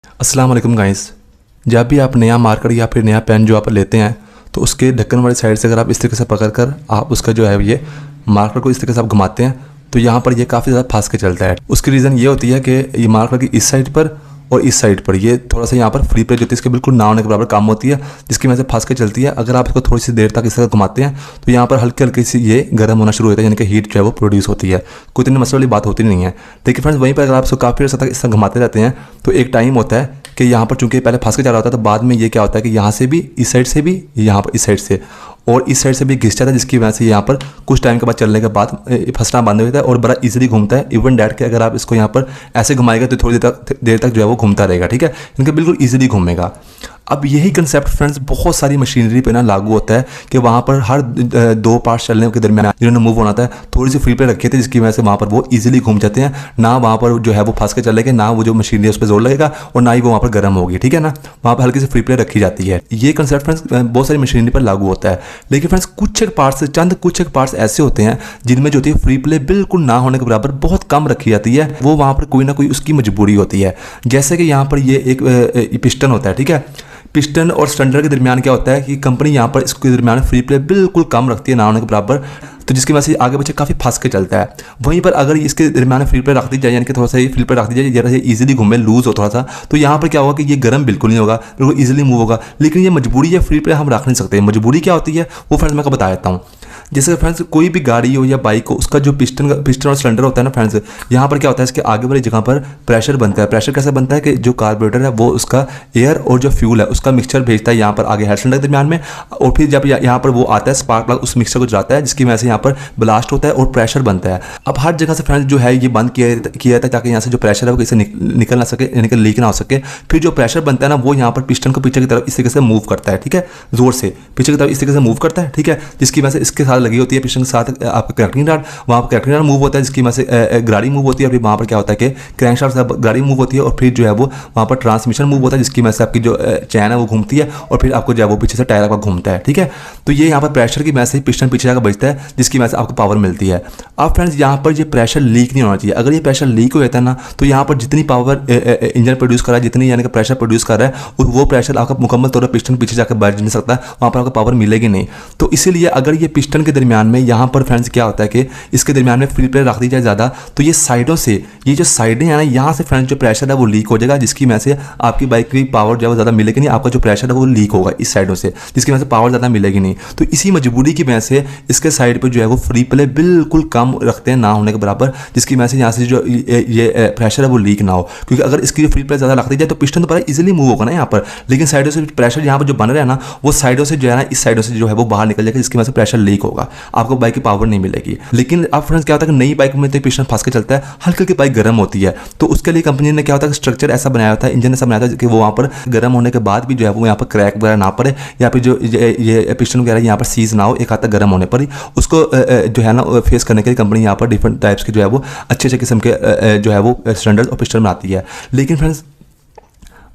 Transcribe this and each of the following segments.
अस्सलाम वालेकुम गाइस। जब भी आप नया मार्कर या फिर नया पेन जो आप लेते हैं तो उसके ढक्कन वाली साइड से अगर आप इस तरीके से पकड़ कर आप उसका जो है ये मार्कर को इस तरीके से आप घुमाते हैं तो यहाँ पर ये काफ़ी ज़्यादा फंस के चलता है। उसकी रीज़न ये होती है कि ये मार्कर की इस साइड पर और इस साइड पर ये थोड़ा सा यहाँ पर फ्री प्लेट होती है, इसके बिल्कुल ना होने के बराबर काम होती है, जिसकी वजह से फंस के चलती है। अगर आप इसको थोड़ी सी देर तक इस तरह घुमाते हैं तो यहाँ पर हल्की हल्की सी ये गर्म होना शुरू होता है, यानी कि हीट जो है वो प्रोड्यूस होती है। कोई इतनी मसले वाली बात होती नहीं है। लेकिन फ्रेंड्स वहीं पर अगर आप इसको काफ़ी देर तक इस तरह घुमाते रहते हैं तो एक टाइम होता है कि यहाँ पर चूंकि पहले फंस के जा रहा होता है तो बाद में ये क्या होता है कि यहाँ से भी इस साइड से भी यहाँ पर इस साइड से और इस साइड से भी घिस जाता है, जिसकी वजह से यहाँ पर कुछ टाइम के बाद चलने के बाद फंसना बंद हो जाता है और बड़ा इजीली घूमता है। इवन डैट के अगर आप इसको यहाँ पर ऐसे घुमाएगा तो थोड़ी देर तक जो है वो घूमता रहेगा, ठीक है, इनके बिल्कुल ईजिली घूमेगा। अब यही कंसेप्ट फ्रेंड्स बहुत सारी मशीनरी पे ना लागू होता है कि वहाँ पर हर 2 पार्ट्स चलने के दरमियान जिन्होंने मूव होना था थोड़ी सी फ्री पे रखे थे, जिसकी वजह से वहाँ पर वो इजीली घूम जाते हैं। ना वहाँ पर जो है वो फंस के चलेगा, ना वो जो मशीनरी है उस पर जोर लगेगा और ना ही वो वहाँ पर गर्म होगी, ठीक है ना। वहाँ पर हल्की सी फ्री प्ले रखी जाती है। ये कंसेप्ट फ्रेंड्स बहुत सारी मशीनरी पर लागू होता है। लेकिन फ्रेंड्स कुछ एक पार्ट्स ऐसे होते हैं जिनमें जो होती है फ्री प्ले बिल्कुल ना होने के बराबर बहुत कम रखी जाती है। वो वहाँ पर कोई ना कोई उसकी मजबूरी होती है। जैसे कि यहाँ पर ये एक पिस्टन होता है, ठीक है। पिस्टन और सिलेंडर के दरमियान क्या होता है कि कंपनी यहाँ पर इसके दरमियान फ्री प्ले बिल्कुल कम रखती है, ना होने के बराबर, तो जिसकी वजह से आगे बच्चे काफ़ी फंस के चलता है। वहीं पर अगर इसके दरमियान फ्री प्ले रख दी जाए, यानी कि थोड़ा सा ये फ्री प्ले रख दी जाए जरा से ईजिली घूमे, लूज हो थोड़ा सा, तो यहाँ पर क्या होगा कि ये गर्म बिल्कुल नहीं होगा, बिल्कुल ईजिली मूव होगा। लेकिन ये मजबूरी है, फ्री प्ले हम रख नहीं सकते। मजबूरी क्या होती है वो फ्रेंड्स मैं आपको बता देता हूँ। जैसे फ्रेंड्स कोई भी गाड़ी हो या बाइक हो, उसका जो पिस्टन और सिलेंडर होता है ना फ्रेंड्स, यहाँ पर क्या होता है इसके आगे वाली जगह पर प्रेशर बनता है। प्रेशर कैसे बनता है कि जो कार्बोरेटर है वो उसका एयर और जो फ्यूल है उसका मिक्सचर भेजता है यहाँ पर आगे हेड सिलेंडर के दरमियान में, और फिर जब यहाँ पर वो आता है स्पार्क प्लग उस मिक्सचर को जलाता है, जिसकी वजह से यहाँ पर ब्लास्ट होता है और प्रेशर बनता है। अब हर जगह से फ्रेंड्स जो है ये बंद किया जाता है ताकि यहाँ से जो प्रेशर है वो किसी निकल ना सके, यानी कि लीक ना हो सके। फिर जो प्रेशर बनता है ना वो यहाँ पर पिस्टन को पीछे की तरफ इस तरीके से मूव करता है, ठीक है, जोर से पीछे की तरफ इस तरीके से मूव करता है, ठीक है, जिसकी वजह से इसके साथ लगी होती है पिस्टन के साथ आपका कनेक्टिंग रॉड, वहाँ पर कनेक्टिंग रॉड मूव होता है, जिसकी वजह से गाड़ी मूव होती है। और फिर वहाँ पर क्या होता है कि क्रैंकशाफ्ट से गाड़ी मूव होती है और फिर जो है वो वहाँ पर ट्रांसमिशन मूव होता है, जिसकी वजह से आपकी जो चैन है वो घूमती है और फिर आपको जो है वो पीछे से टायर आपका घूमता है, ठीक है। तो ये यहाँ पर प्रेशर की वजह से पिस्टन पीछे जाकर बचता है, जिसकी वजह से आपको पावर मिलती है। अब फ्रेंड्स यहाँ पर ये प्रेशर लीक नहीं होना चाहिए। अगर ये प्रेशर लीक हो जाता है ना तो यहाँ पर जितनी पावर इंजन प्रोड्यूस कर रहा है, जितनी यानी कि प्रेशर प्रोड्यूस कर रहा है, वो प्रेशर आपका मुकम्मल तौर पर पिस्टन पीछे जाकर बैठ नहीं सकता, वहाँ पर आपको पावर मिलेगी नहीं। तो इसीलिए अगर ये पिस्टन के दरमियान में यहाँ पर फ्रेंड्स क्या होता है कि इसके दरमियान में फ्री प्ले रख दी जाए ज़्यादा, तो ये साइडों से ये जो साइडें हैं ना यहाँ से फ्रेंड्स जो प्रेशर है वो लीक हो जाएगा, जिसकी वजह से आपकी बाइक की पावर जो है ज़्यादा मिलेगी नहीं, आपका जो प्रेशर है वो लीक होगा इस साइडों से, जिसकी वजह से पावर ज़्यादा मिलेगी नहीं। तो इसी मजबूरी की वजह से इसके साइड पर जो है वो फ्री प्ले बिल्कुल कम रखते हैं, ना होने के बराबर, जिसकी वजह से यहाँ से जो ये प्रेशर है वो लीक ना हो। क्योंकि अगर इसकी फ्री प्ले ज़्यादा रख दी जाए तो पिस्टन तो बड़ा इजीली मूव होगा ना यहाँ पर, लेकिन साइडों से प्रेशर यहाँ पर जो बन रहा है ना वो साइडों से जो है ना इस साइडों से जो है वो बाहर निकल जाएगा, जिसकी वजह से प्रेशर लीक होगा, आपको बाइक की पावर नहीं मिलेगी। लेकिन अब फ्रेंड्स क्या होता है कि नई बाइक में तो पिस्टन फंस के चलता है, हल्की हल्की बाइक गर्म होती है, तो उसके लिए कंपनी ने क्या होता है स्ट्रक्चर ऐसा बनाया होता है, इंजन ऐसा बनाया था कि वो वहाँ पर गर्म होने के बाद भी जो है वो यहाँ पर क्रैक वगैरह ना पड़े, या फिर जो ये पिस्टन वगैरह यहाँ पर सीज ना हो एक हाथ तक गर्म होने पर ही, उसको जो है ना फेस करने के लिए कंपनी यहाँ पर डिफरेंट टाइप्स के जो है वो अच्छे अच्छे किस्म के जो है वो सिलेंडर और पिस्टन बनाती है। लेकिन फ्रेंड्स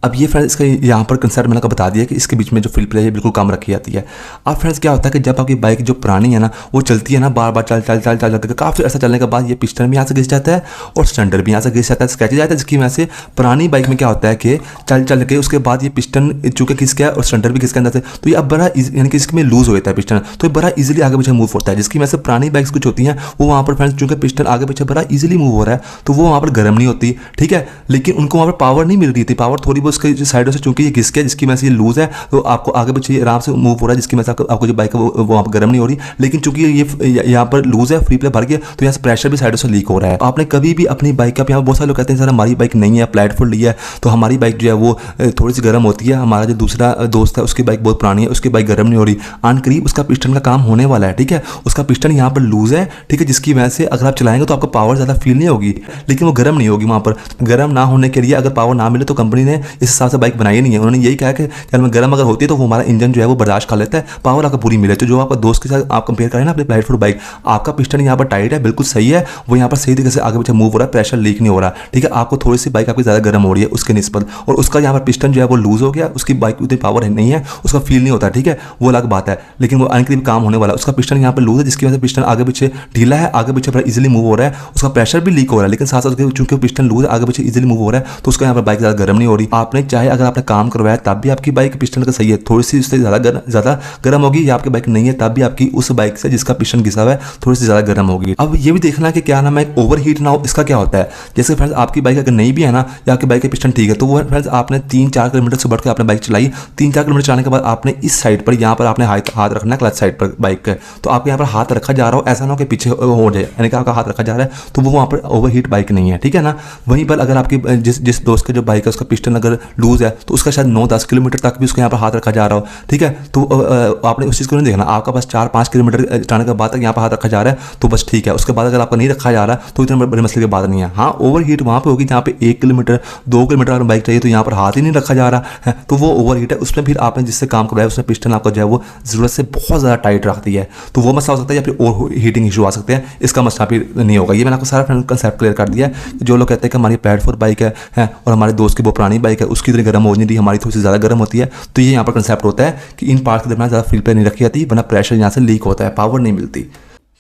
अब ये फ्रेंड्स इसका यहाँ पर कंसेप्ट मैंने आपको बता दिया कि इसके बीच में जो फ्री प्ले है बिल्कुल कम रखी जाती है। अब फ्रेंड्स क्या होता है कि जब आपकी बाइक जो पुरानी है ना वो चलती है ना, बार बार चल जाती है, काफ़ी ऐसा चलने के बाद ये पिस्टन भी यहाँ से घिस जाता है और सिलेंडर भी यहाँ से घिस जाता है, स्क्रैच जाता है, जिसकी वजह से पुरानी बाइक में क्या होता है कि चल के उसके बाद ये पिस्टन चूँकि घिस गया और सिलेंडर भी घिस के अंदर से, तो ये अब बड़ा यानी कि इसमें लूज हो जाता है पिस्टन, तो ये बड़ा ईजिली आगे पीछे मूव होता है, जिसकी वजह से पुरानी बाइक्स कुछ होती हैं वो वहाँ पर फ्रेंड्स चूँकि पिस्टन आगे पीछे बड़ा ईजिली मूव हो रहा है तो वो वहाँ पर गर्म नहीं होती, ठीक है। लेकिन उनको वहाँ पर पावर नहीं मिल रही थी, पावर थोड़ी बहुत उसके साइडों से चूंकि ये घिस गया, जिसकी वजह से ये लूज है तो आपको आगे पीछे आराम से मूव हो रहा है, जिसकी वजह से आपको जो बाइक है वो वहाँ पर गर्म नहीं हो रही। लेकिन चूंकि ये यहाँ पर लूज है, फ्री प्ले भर गया, तो यहाँ से प्रेशर भी साइडों से लीक हो रहा है। आपने कभी भी अपनी बाइक का, यहाँ बहुत सारे लोग कहते हैं सर हमारी बाइक नहीं है, प्लेटफुल ली है तो हमारी बाइक जो है वो थोड़ी सी गर्म होती है, हमारा जो दूसरा दोस्त है उसकी बाइक बहुत पुरानी है, उसकी बाइक गर्म नहीं हो रही, अनकरीब उसका पिस्टन का काम होने वाला है, ठीक है। उसका पिस्टन यहाँ पर लूज है, ठीक है, जिसकी वजह से अगर आप चलाएंगे तो आपको पावर ज़्यादा फील नहीं होगी, लेकिन वो गर्म नहीं होगी। वहाँ पर गर्म ना होने के लिए अगर पावर ना मिले तो कंपनी ने इस हिसाब से बाइक बनाई नहीं है। उन्होंने यही कहा कि यार में गर्म अगर होती है तो वो हमारा इंजन जो है वो बर्दाश्त कर लेता है, पावर आपको पूरी मिले। तो जो आपका दोस्त के साथ आप कंपेयर करें ना अपनी प्लेटफुल बाइक, आपका पिस्टन यहाँ पर टाइट है, बिल्कुल सही है, वो यहाँ पर सही तरीके से आगे पीछे मूव हो रहा है, प्रेशर लीक नहीं हो रहा, ठीक है। आपको थोड़ी सी बाइक आपकी ज़्यादा गर्म हो रही है उसके निस्बत, और उसका यहाँ पर पिस्टन जो है वो लूज हो गया, उसकी बाइक उतनी पावर नहीं है, उसका फील नहीं होता, ठीक है, वो अलग बात है। लेकिन वो अनकरीब काम होने वाला, उसका पिस्टन यहाँ पर लूज है, जिसकी वजह से पिस्टन आगे पीछे ढीला है, आगे पीछे बड़ा इजीली मूव हो रहा है, उसका प्रेशर भी लीक हो रहा है, लेकिन साथ साथ चूंकि पिस्टन लूज आगे पीछे इजीली मूव हो रहा है तो उसका यहाँ पर बाइक ज़्यादा गर्म नहीं हो रही। आप आपने चाहे अगर आपने काम करवाया तब भी आपकी बाइक पिस्टन का सही है, थोड़ी सी उससे ज़्यादा गर्म होगी, या आपकी बाइक नहीं है तब भी आपकी उस बाइक से जिसका पिस्टन घिसा हुआ है थोड़ी सी ज़्यादा गर्म होगी। अब ये भी देखना कि क्या नाम है ओवर हीट ना हो, इसका क्या होता है। जैसे फ्रेंड्स आपकी बाइक अगर नहीं भी है ना, या आपकी बाइक का पिस्टन ठीक है, तो वो फ्रेंड्स आपने 3-4 किलोमीटर से बढ़ के आपने बाइक चलाई, 3-4 किलोमीटर चलाने के बाद आपने इस साइड पर यहाँ पर आपने हाथ रखना है क्लच साइड पर बाइक का, तो आपके यहाँ पर हाथ रखा जा रहा हो, ऐसा ना हो कि पीछे हो जाए, यानी कि आपका हाथ रखा जा रहा है तो वो वहाँ पर ओवर हीट बाइक नहीं है, ठीक है ना। वहीं पर अगर आपकी जिस दोस्त का जो बाइक है उसका पिस्टन अगर लूज है तो उसका शायद 9-10 किलोमीटर तक भी उसके यहाँ पर हाथ रखा जा रहा हो, ठीक है, तो आपने उस चीज़ को नहीं देखना। आपका बस 4-5 किलोमीटर चलाने के बाद तक यहाँ पर हाथ रखा जा रहा है तो बस ठीक है, उसके बाद अगर आपका नहीं रखा जा रहा तो इतनी बड़ी मसले की बात नहीं है। हाँ, ओवर हीट वहाँ पर होगी जहाँ पे 1 किलोमीटर 2 किलोमीटर अगर बाइक चाहिए तो यहाँ पर हाथ ही नहीं रखा जा रहा है, तो वो ओवर हीट है। उसमें फिर आपने जिससे काम करवाया उसमें पिस्टन आपका जो है वो ज़रूरत से बहुत ज़्यादा टाइट रखती है, तो वो मसला हो सकता है, या फिर ओवर हीटिंग इशू आ सकते हैं, इसका मसला फिर नहीं होगा। ये मैंने आपको सारा कंसेप्ट क्लियर कर दिया है। जो लोग कहते हैं कि हमारी प्लेटफॉर्म बाइक है और हमारे दोस्त की वो पुरानी बाइक है उसकी इतनी गर्म हो नहीं रही, हमारी थोड़ी सी ज़्यादा गर्म होती है, तो ये यहाँ पर कंसेप्ट होता है कि इन पार्ट के दरमियान ज़्यादा फ्री प्ले नहीं रखी जाती, वरना प्रेशर यहाँ से लीक होता है, पावर नहीं मिलती।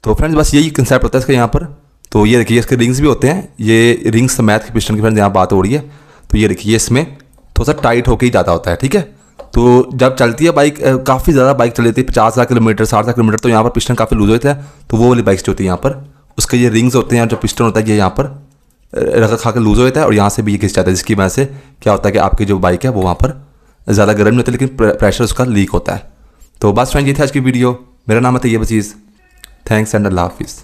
तो फ्रेंड्स बस यही कंसेप्ट होता है इसका यहाँ पर। तो ये देखिए इसके रिंग्स भी होते हैं, ये रिंग्स समेत के पिस्टन की फ्रेंड्स यहाँ बात हो रही है, तो ये देखिए इसमें थोड़ा सा टाइट होकर ही ज़्यादा होता है, ठीक है। तो जब चलती है बाइक, काफ़ी ज़्यादा बाइक चल लेती है 50,000 किलोमीटर 60,000 किलोमीटर, तो यहाँ पर पिस्टन काफ़ी लूज होता है, तो वो वाली बाइक्स जो होती है यहाँ पर उसके ये रिंग्स होते हैं, जो पिस्टन होता है ये यहाँ पर रखा खा के लूज हो जाता है और यहाँ से भी ये घिस जाता है, जिसकी वजह से क्या होता है कि आपकी जो बाइक है वो वहाँ पर ज़्यादा गर्म नहीं होता, लेकिन प्रेशर उसका लीक होता है। तो बस फ्रेंड ये थी आज की वीडियो। मेरा नाम है तैयब अजीज़। थैंक्स एंड अल्लाह हाफिज़।